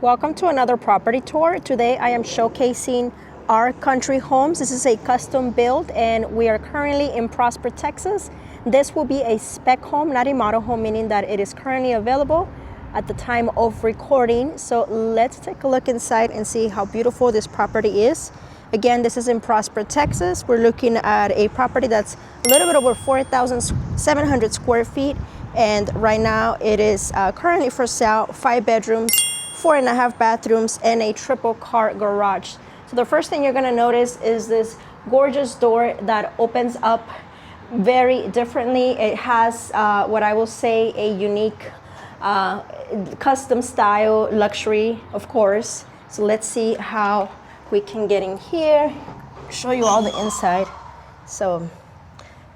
Welcome to another property tour. Today I am showcasing our country homes. This is a custom build and we are currently in Prosper, Texas. This will be a spec home, not a model home, meaning that it is currently available at the time of recording. So let's take a look inside and see how beautiful this property is. Again, this is in Prosper, Texas. We're looking at a property that's a little bit over 4,700 square feet. And right now it is currently for sale, 5 bedrooms, 4.5 bathrooms, and a triple car garage. So the first thing you're gonna notice is this gorgeous door that opens up very differently. It has what I will say a unique custom style luxury, of course. So let's see how we can get in here, show you all the inside. So I'm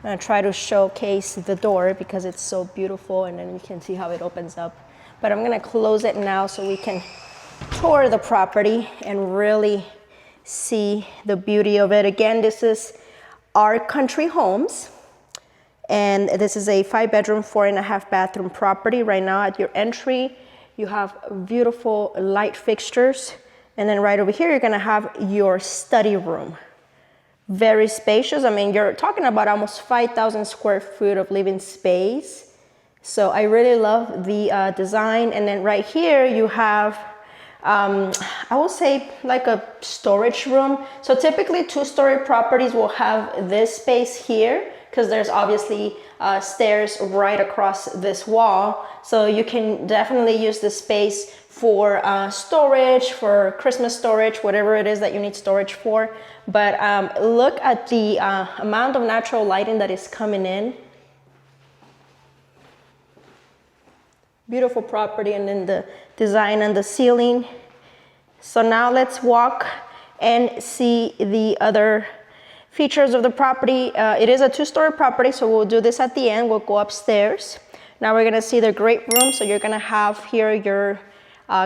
gonna try to showcase the door because it's so beautiful, and then you can see how it opens up. But I'm gonna close it now so we can tour the property and really see the beauty of it. Again, this is our country homes. And this is a 5 bedroom, 4.5 bathroom property. Right now at your entry, you have beautiful light fixtures. And then right over here, you're gonna have your study room. Very spacious. I mean, you're talking about almost 5,000 square feet of living space. So I really love the design. And then right here you have, I will say like a storage room. So typically 2-story properties will have this space here because there's obviously stairs right across this wall. So you can definitely use the space for storage, for Christmas storage, whatever it is that you need storage for. But look at the amount of natural lighting that is coming in. Beautiful property, and then the design and the ceiling. So now let's walk and see the other features of the property. It is a 2-story property, so we'll do this at the end. We'll go upstairs. Now we're gonna see the great room. So you're gonna have here your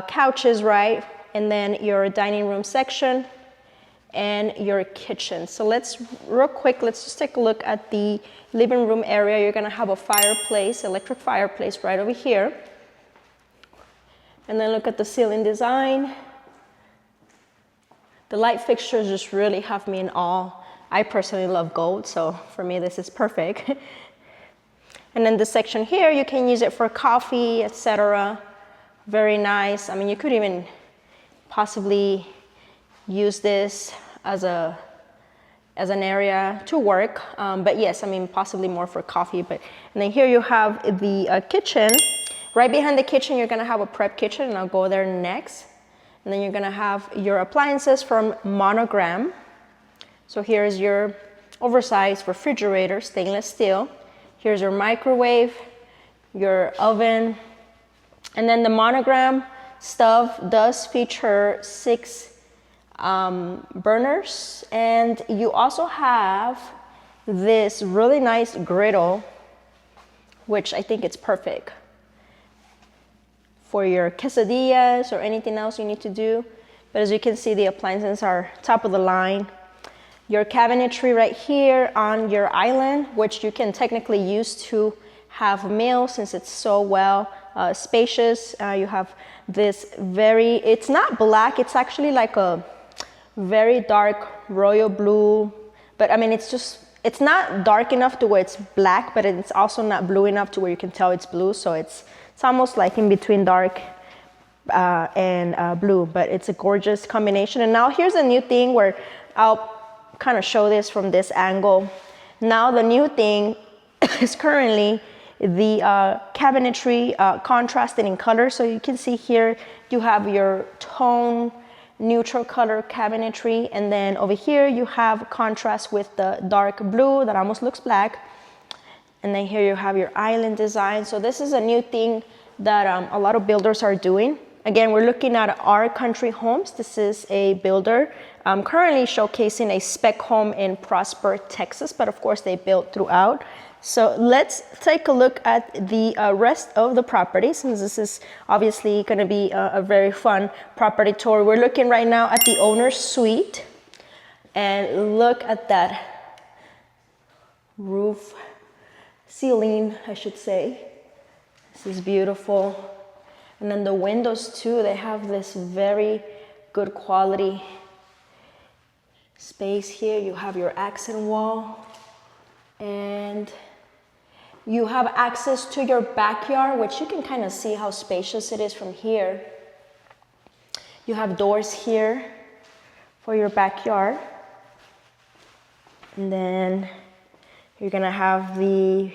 couches, right? And then your dining room section and your kitchen. So let's real quick, let's just take a look at the living room area. You're gonna have a fireplace, electric fireplace right over here. And then look at the ceiling design. The light fixtures just really have me in awe. I personally love gold, so for me this is perfect. And then this section here, you can use it for coffee, etc. Very nice. I mean, you could even possibly use this as an area to work. But yes, I mean, possibly more for coffee. And then here you have the kitchen. Right behind the kitchen, you're gonna have a prep kitchen, and I'll go there next. And then you're gonna have your appliances from Monogram. So here's your oversized refrigerator, stainless steel. Here's your microwave, your oven. And then the Monogram stove does feature 6 burners. And you also have this really nice griddle, which I think it's perfect for your quesadillas or anything else you need to do. But as you can see, the appliances are top of the line. Your cabinetry right here on your island, which you can technically use to have meals since it's so well spacious. You have this it's not black, it's actually like a very dark royal blue, but I mean, it's not dark enough to where it's black, but it's also not blue enough to where you can tell it's blue. So it's almost like in between dark and blue, but it's a gorgeous combination. And now here's a new thing where I'll kind of show this from this angle. Now the new thing is currently the cabinetry contrasted in color. So you can see here you have your tone neutral color cabinetry, and then over here you have contrast with the dark blue that almost looks black. And then here you have your island design. So this is a new thing that a lot of builders are doing. Again, we're looking at our country homes. This is a builder currently showcasing a spec home in Prosper, Texas, but of course they build throughout. So let's take a look at the rest of the property, since this is obviously gonna be a very fun property tour. We're looking right now at the owner's suite, and look at that roof ceiling, I should say. This is beautiful. And then the windows too, they have this very good quality space here. You have your accent wall, and you have access to your backyard, which you can kind of see how spacious it is from here. You have doors here for your backyard. And then you're gonna have the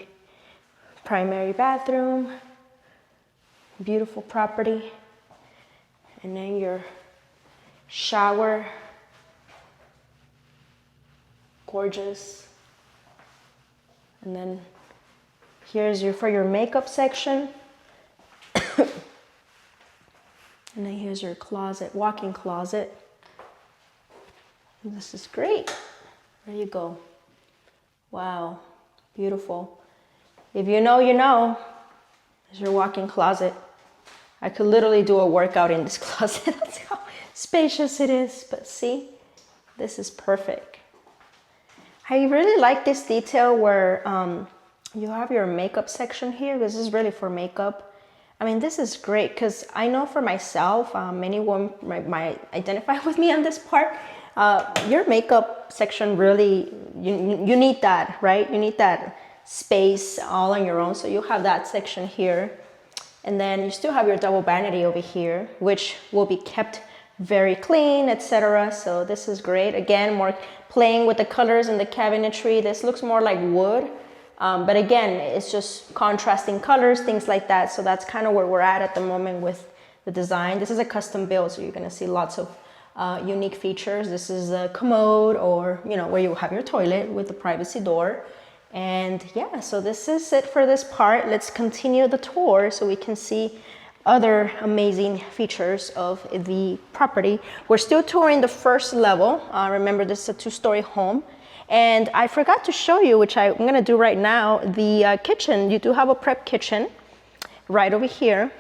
primary bathroom, beautiful property. And then your shower, gorgeous. And then here's for your makeup section. And then here's your closet, walk-in closet. And this is great. There you go. Wow, beautiful. If you know, you know. There's your walk-in closet. I could literally do a workout in this closet. That's how spacious it is. But see, this is perfect. I really like this detail where you have your makeup section here. This is really for makeup. I mean, this is great because I know for myself, many women might identify with me on this part. Your makeup section really, you need that, right? You need that space all on your own. So you have that section here. And then you still have your double vanity over here, which will be kept very clean, etc. So this is great. Again, more playing with the colors and the cabinetry. This looks more like wood. But again, it's just contrasting colors, things like that. So that's kind of where we're at the moment with the design. This is a custom build, so you're gonna see lots of unique features. This is a commode, or where you have your toilet with the privacy door. And yeah, so this is it for this part. Let's continue the tour so we can see other amazing features of the property. We're still touring the first level. Remember, this is a 2-story home. And I forgot to show you, which I'm gonna do right now, the kitchen. You do have a prep kitchen right over here,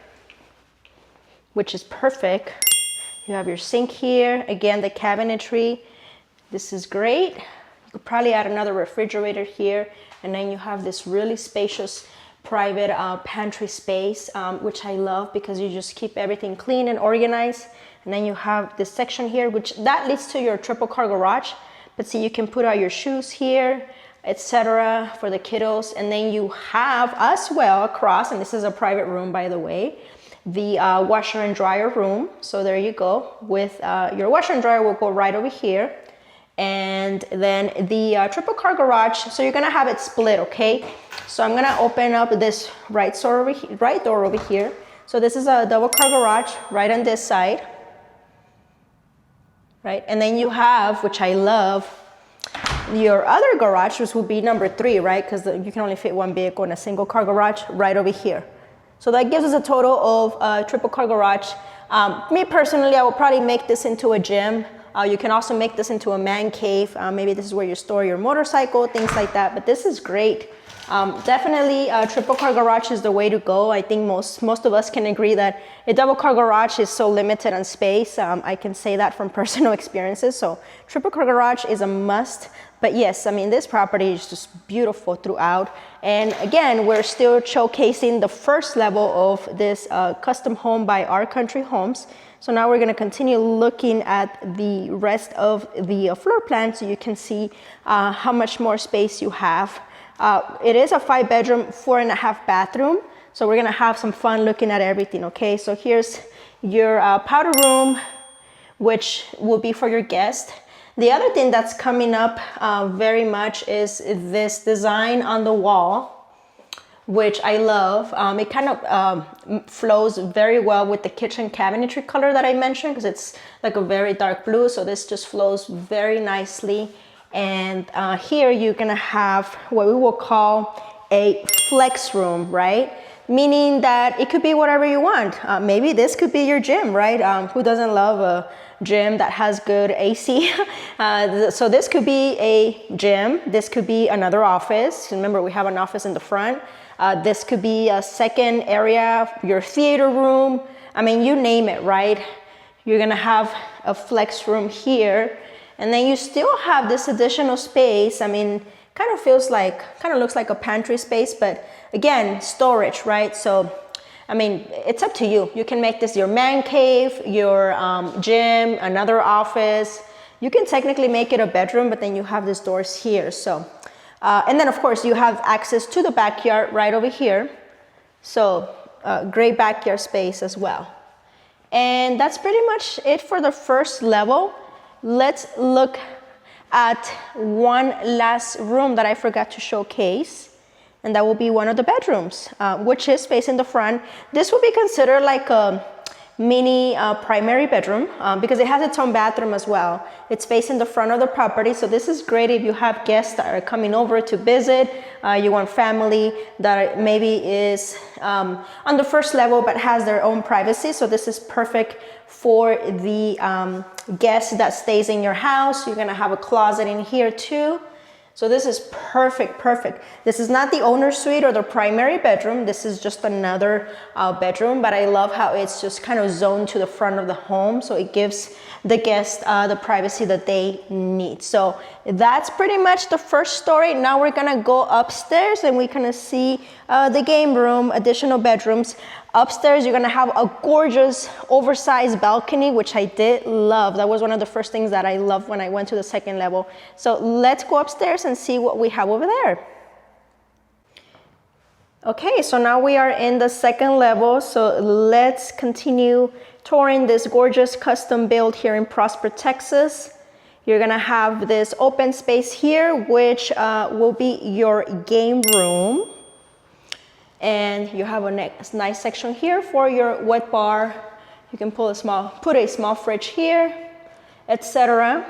which is perfect. You have your sink here. Again, the cabinetry. This is great. You could probably add another refrigerator here. And then you have this really spacious private pantry space, which I love because you just keep everything clean and organized. And then you have this section here, which that leads to your triple car garage. But see, you can put out your shoes here, etc. for the kiddos. And then you have as well across, and this is a private room, by the way, the washer and dryer room. So there you go. With your washer and dryer will go right over here. And then the triple car garage, so you're gonna have it split, okay? So I'm gonna open up this right door over here. So this is a double car garage right on this side. Right, and then you have, which I love, your other garage, which will be number 3, right? Because you can only fit one vehicle in a single car garage right over here. So that gives us a total of triple car garage. Me personally, I will probably make this into a gym. You can also make this into a man cave. Maybe this is where you store your motorcycle, things like that. But this is great. Definitely triple car garage is the way to go. I think most of us can agree that a double car garage is so limited on space. I can say that from personal experiences. So triple car garage is a must. But yes, I mean, this property is just beautiful throughout. And again, we're still showcasing the first level of this custom home by Our Country Homes. So now we're gonna continue looking at the rest of the floor plan so you can see how much more space you have. It is a 5-bedroom, 4.5 bathroom. So we're gonna have some fun looking at everything, okay? So here's your powder room, which will be for your guest. The other thing that's coming up very much is this design on the wall, which I love. It kind of flows very well with the kitchen cabinetry color that I mentioned, because it's like a very dark blue. So this just flows very nicely. And here you're gonna have what we will call a flex room, right? Meaning that it could be whatever you want. Maybe this could be your gym, right? Who doesn't love a gym that has good AC? So this could be a gym. This could be another office. Remember, we have an office in the front. This could be a second area, your theater room. I mean, you name it, right? You're gonna have a flex room here. And then you still have this additional space. I mean, kind of looks like a pantry space, but again, storage, right? So I mean, it's up to you. You can make this your man cave, your gym, another office. You can technically make it a bedroom, but then you have these doors here. So, and then of course you have access to the backyard right over here. So great backyard space as well. And that's pretty much it for the first level. Let's look at one last room that I forgot to showcase. And that will be one of the bedrooms, which is facing the front. This will be considered like a mini primary bedroom because it has its own bathroom as well. It's facing the front of the property, so this is great if you have guests that are coming over to visit. You want family that maybe is on the first level but has their own privacy, so this is perfect for the guest that stays in your house. You're gonna have a closet in here too. So this is perfect, perfect. This is not the owner's suite or the primary bedroom. This is just another bedroom, but I love how it's just kind of zoned to the front of the home. So it gives the guests the privacy that they need. So that's pretty much the first story. Now we're gonna go upstairs and we're gonna see the game room, additional bedrooms. Upstairs, you're gonna have a gorgeous oversized balcony, which I did love. That was one of the first things that I loved when I went to the second level. So let's go upstairs and see what we have over there. Okay, so now we are in the second level. So let's continue touring this gorgeous custom build here in Prosper, Texas. You're gonna have this open space here, which will be your game room. And you have a nice section here for your wet bar. You can put a small fridge here, etc.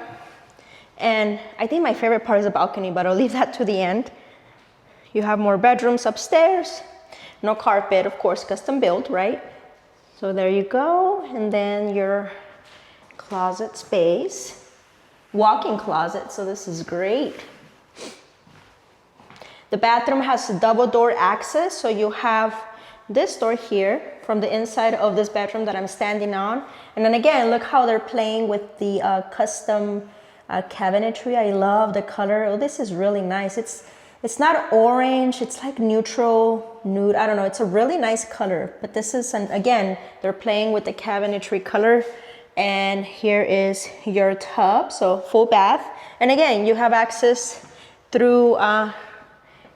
And I think my favorite part is the balcony, but I'll leave that to the end. You have more bedrooms upstairs. No carpet, of course, custom built, right? So there you go. And then your closet space, walk-in closet. So this is great. The bathroom has double door access, so you have this door here from the inside of this bedroom that I'm standing on. And then again, look how they're playing with the custom cabinetry. I love the color. Oh, this is really nice. It's not orange, it's like neutral, nude. I don't know, it's a really nice color. But this is, again, they're playing with the cabinetry color. And here is your tub, so full bath. And again, you have access through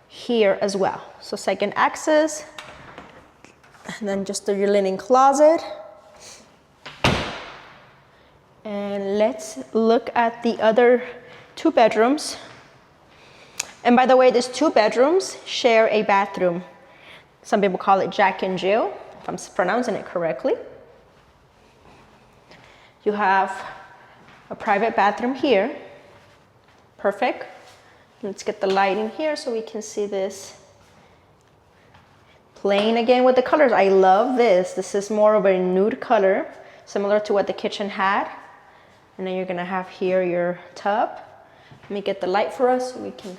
here as well. So second access, and then just your linen closet. And let's look at the other two bedrooms. And by the way, these two bedrooms share a bathroom. Some people call it Jack and Jill, if I'm pronouncing it correctly. You have a private bathroom here. Perfect. Let's get the lighting here so we can see this. Playing again with the colors. I love this. This is more of a nude color, similar to what the kitchen had. And then you're gonna have here your tub. Let me get the light for us so we can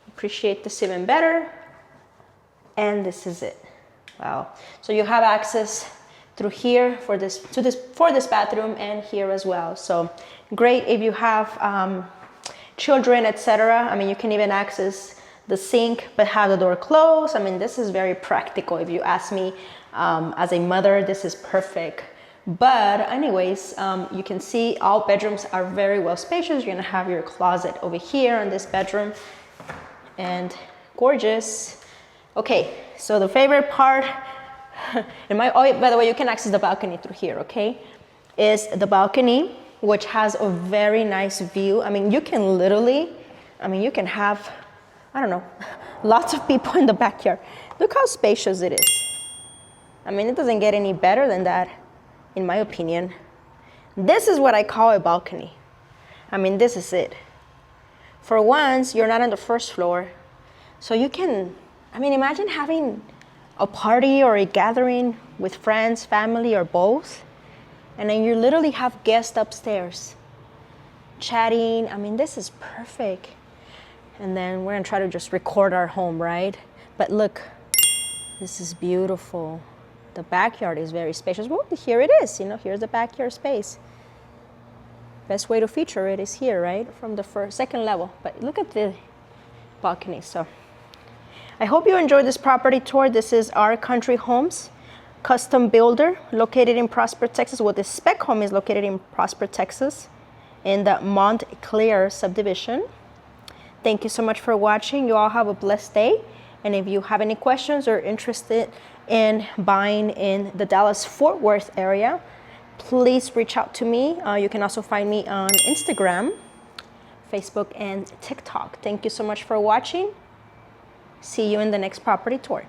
appreciate this even better. And this is it. Wow. So you have access through here for this bathroom and here as well. So great if you have children, etc. I mean, you can even access the sink but have the door closed. I mean, this is very practical. If you ask me, as a mother, this is perfect. But anyways, you can see all bedrooms are very well spacious. You're gonna have your closet over here in this bedroom, and gorgeous. Okay, so the favorite part, by the way, you can access the balcony through here, okay, is the balcony, which has a very nice view. I mean, you can literally, you can have, I don't know, lots of people in the backyard. Look how spacious it is. I mean, it doesn't get any better than that, in my opinion. This is what I call a balcony. I mean, this is it. For once, you're not on the first floor, so you can, imagine having a party or a gathering with friends, family, or both, and then you literally have guests upstairs chatting. I mean, this is perfect. And then we're gonna try to just record our home, right? But look, this is beautiful. The backyard is very spacious. Well, here it is, here's the backyard space. Best way to feature it is here, right? From the second level. But look at the balcony. So I hope you enjoyed this property tour. This is Our Country Homes. custom builder located in Prosper, Texas. Well, the spec home is located in Prosper, Texas, in the Montclair subdivision. Thank you so much for watching. You all have a blessed day. And if you have any questions or interested in buying in the Dallas-Fort Worth area, please reach out to me. You can also find me on Instagram, Facebook, and TikTok. Thank you so much for watching. See you in the next property tour.